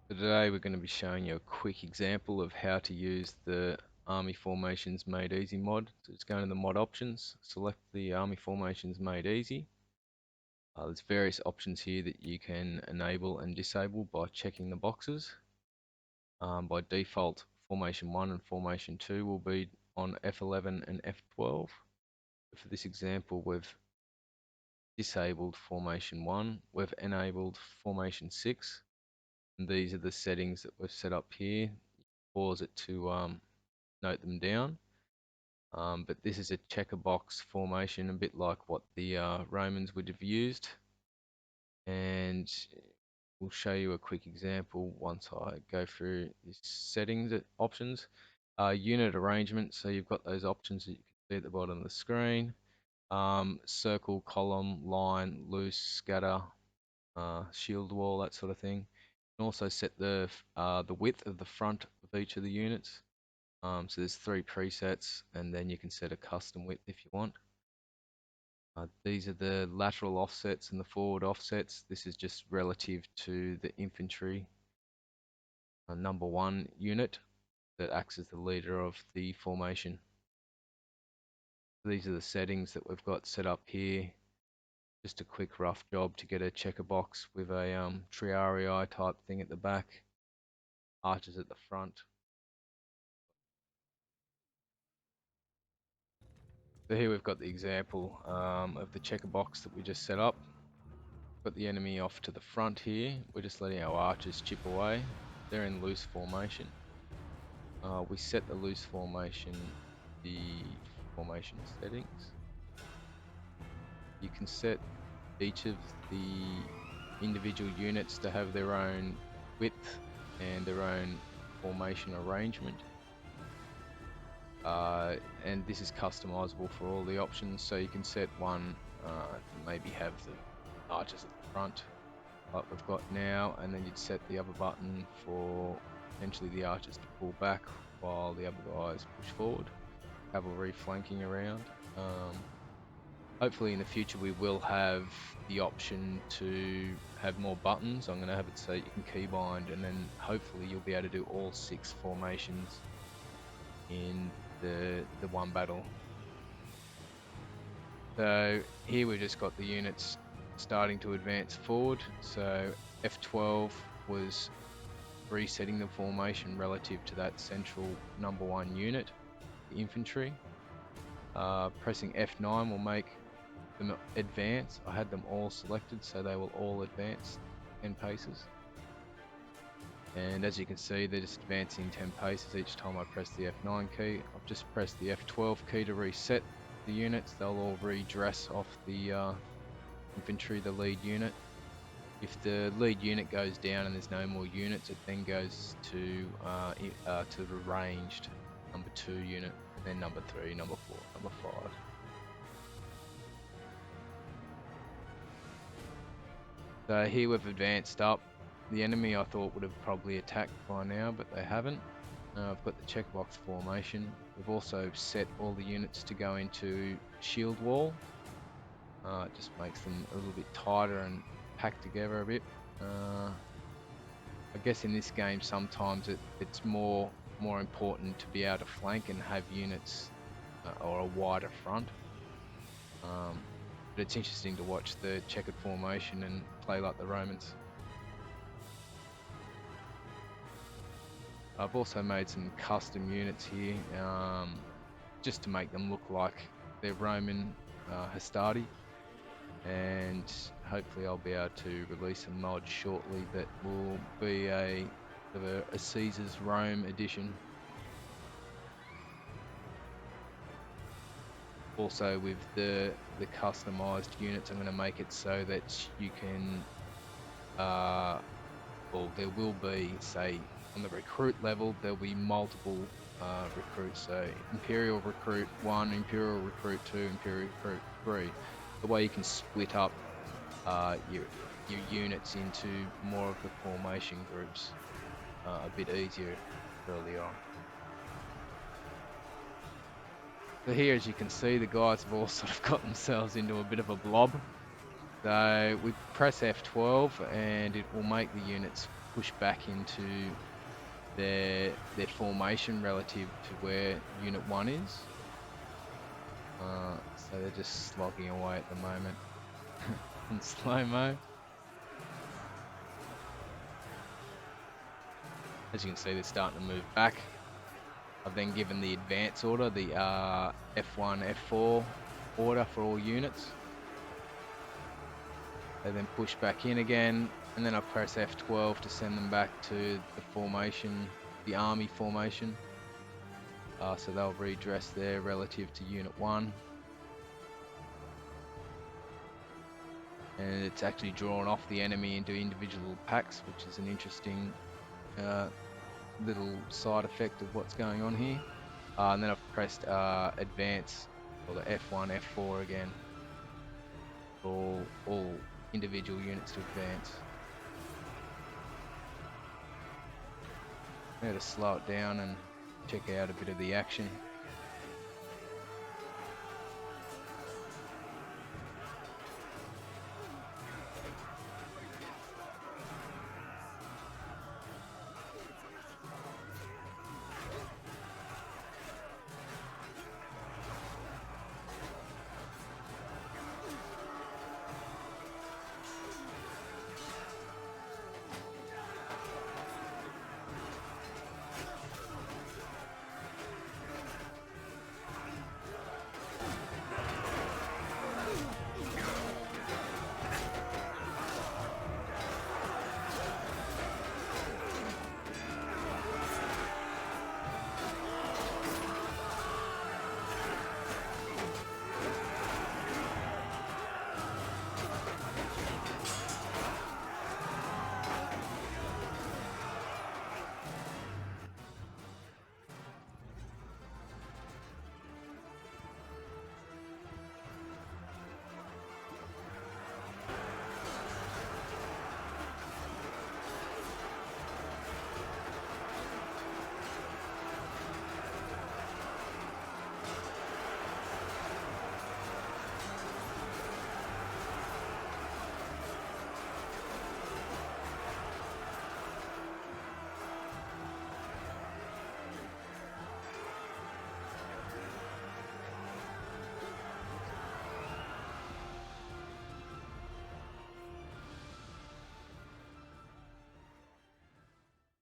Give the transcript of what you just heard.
Today we're going to be showing you a quick example of how to use the Army Formations Made Easy mod. So just go into the mod options, select the Army Formations Made Easy. There's various options here that you can enable and disable by checking the boxes. By default, Formation 1 and Formation 2 will be on F11 and F12. For this example, we've disabled Formation 1, we've enabled Formation 6. And these are the settings that we've set up here. Pause it to note them down. But this is a checker box formation, a bit like what the Romans would have used. And we'll show you a quick example once I go through the settings options. Unit arrangement, so you've got those options that you can see at the bottom of the screen. Circle, column, line, loose, scatter, shield wall, that sort of thing. You can also set the width of the front of each of the units. So there's 3 presets, and then you can set a custom width if you want. These are the lateral offsets and the forward offsets. This is just relative to the infantry number 1 unit that acts as the leader of the formation. These are the settings that we've got set up here. Just a quick rough job to get a checker box with a triarii type thing at the back, archers at the front. So here we've got the example of the checker box that we just set up. Got the enemy off to the front here. We're just letting our archers chip away. They're in loose formation. We set the loose formation, the formation settings. You can set each of the individual units to have their own width and their own formation arrangement. And this is customizable for all the options, so you can set one maybe have the archers at the front like we've got now, and then you'd set the other button for potentially the archers to pull back while the other guys push forward. Cavalry flanking around. Hopefully in the future we will have the option to have more buttons. I'm going to have it so you can keybind, and then hopefully you'll be able to do all 6 formations in the one battle. So here we've just got the units starting to advance forward. So F12 was resetting the formation relative to that central number 1 unit, the infantry. Pressing F9 will make them advance. I had them all selected, so they will all advance 10 paces. And as you can see, they're just advancing 10 paces each time I press the F9 key. I've just pressed the F12 key to reset the units. They'll all redress off the infantry, the lead unit. If the lead unit goes down and there's no more units, it then goes to the ranged number 2 unit, and then number 3, number 4, number 5. So here we've advanced up. The enemy I thought would have probably attacked by now, but they haven't. I've got the checkbox formation. We've also set all the units to go into shield wall. It just makes them a little bit tighter and packed together a bit. I guess in this game sometimes it's more important to be able to flank and have units or a wider front. But it's interesting to watch the checkered formation and play like the Romans. I've also made some custom units here just to make them look like they're Roman Hastati, and hopefully I'll be able to release a mod shortly that will be a Caesar's Rome edition. Also with the customized units, I'm going to make it so that you can well, there will be, say, on the recruit level, there'll be multiple recruits. So Imperial Recruit 1, Imperial Recruit 2, Imperial Recruit 3. The way you can split up your units into more of the formation groups a bit easier early on. So here, as you can see, the guys have all sort of got themselves into a bit of a blob. So we press F12 and it will make the units push back into their formation relative to where Unit 1 is. So they're just slogging away at the moment in slow-mo. As you can see, they're starting to move back. I've then given the advance order, the F1, F4 order for all units. They then push back in again, and then I press F12 to send them back to the formation, the army formation. So they'll redress there relative to Unit 1. And it's actually drawn off the enemy into individual packs, which is an interesting little side effect of what's going on here. And then I've pressed advance, or the F1, F4 again, for all individual units to advance. Now to slow it down and check out a bit of the action.